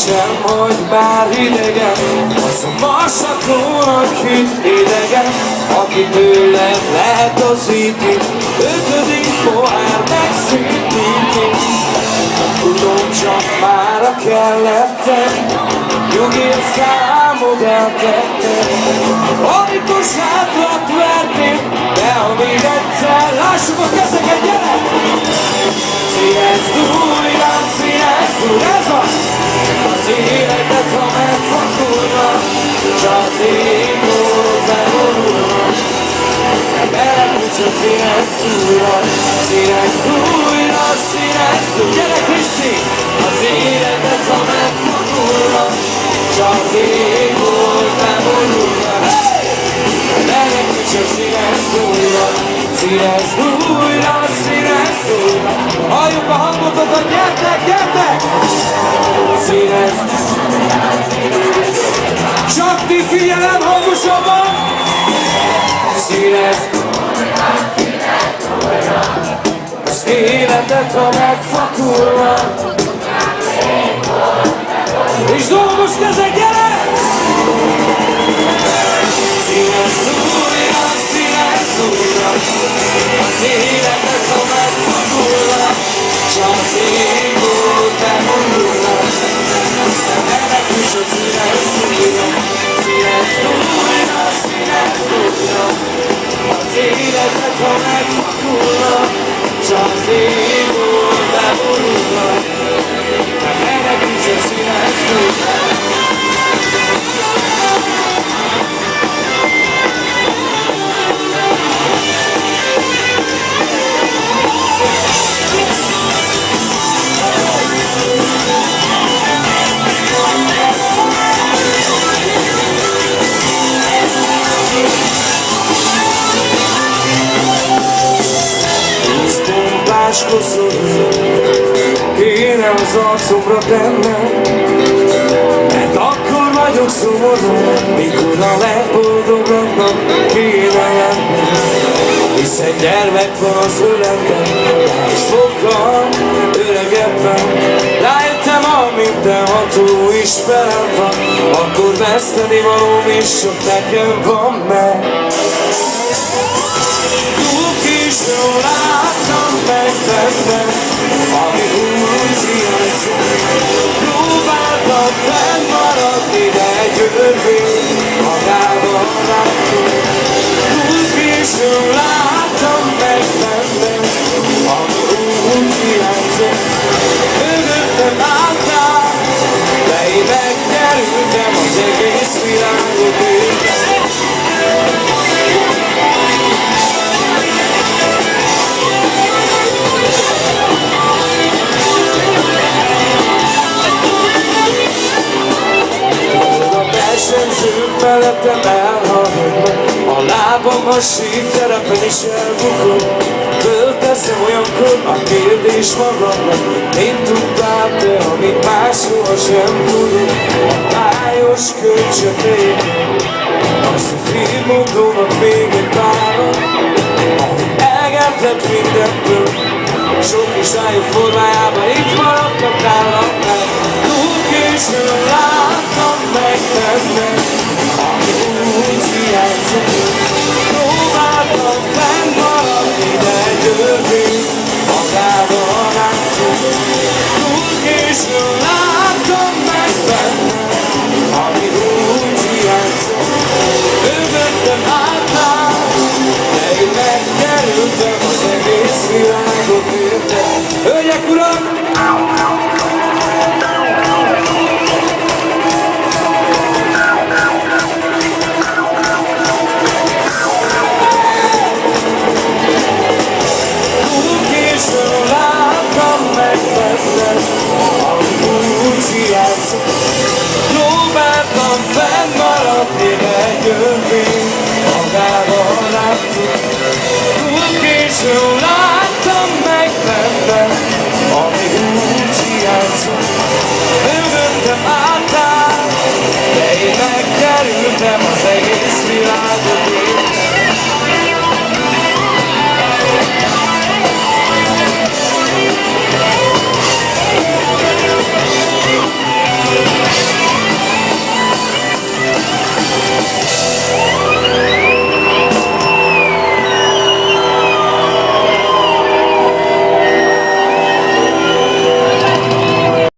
sem hagy bár idegen, az a marsakónak hit idegen, aki tőlem lehet az íti, 5. pohár megszűníti. Tudom, csak mára kellettem, nyugi a számod eltettem. Amikor sátrat vertél, de amíg egyszer lássuk a kezeket, gyere! Színezd újra, színezd újra, ez van! Az életet, ha megfordulna, s az égból bevonulna. Belekúcsot színezd újra, színezd újra, színezd újra. Gyere, Kriszti! Az életet, ha megfordulna, s az égból bevonulna. Belekúcsot színezd újra, színezd újra, színezd újra. Halljuk a hangotokat, gyertek, gyertek! Színezd! Csak ti figyelem hangosabban! Színezd! Az életet, ha megfakulna, és dolgos kezek, gyere! Színezd újra, színezd újra, az életet, ha megfakulna, s az égból bevonulna. Menekülsök, színezd újra, színezd újra, színezd újra, az életet, ha megfakulna, s az égból bevonulna. Menekülsök, színezd újra. Kéne az arcomra tennem, mert akkor vagyok szomorú, mikor a legboldogabbnak kéne lennem. Hiszen gyermek van az ölemben, és fokkal öregebben. Rájöttem, a mindenható is velem van, akkor veszteni valóm is csak nekem van meg. Túl későn láttam meg bennem, ami úgy hiányzik. Próbáltam fennmaradni, de egy örvény magában láttam. Túl későn láttam meg bennem, ami úgy hiányzik. Mögöttem álltál, de én megkerültem az egész világot értem. Versenyzők mellettem elhallgatnak, a lábam a síkterepen is elbukok. Fölteszem olyankor a kérdés magamnak, én tudtál te, amit más sohasem tudok. A májos kölcsökeim, azt a filmmondónak még egy párat, ahogy elgertett mindenből, sok kisályú formájában itt maradtak nálam meg. Túl későn láttam meg bennem, ami úgy hiányzik. Próbáltam fennmaradni, de egy örvény magában látszik. Túl későn láttam meg bennem, ami úgy hiányzik. Mögöttem álltál, de én megkerültem az egész világot értem. Hölgyek, urak! Próbáltam fennmaradni,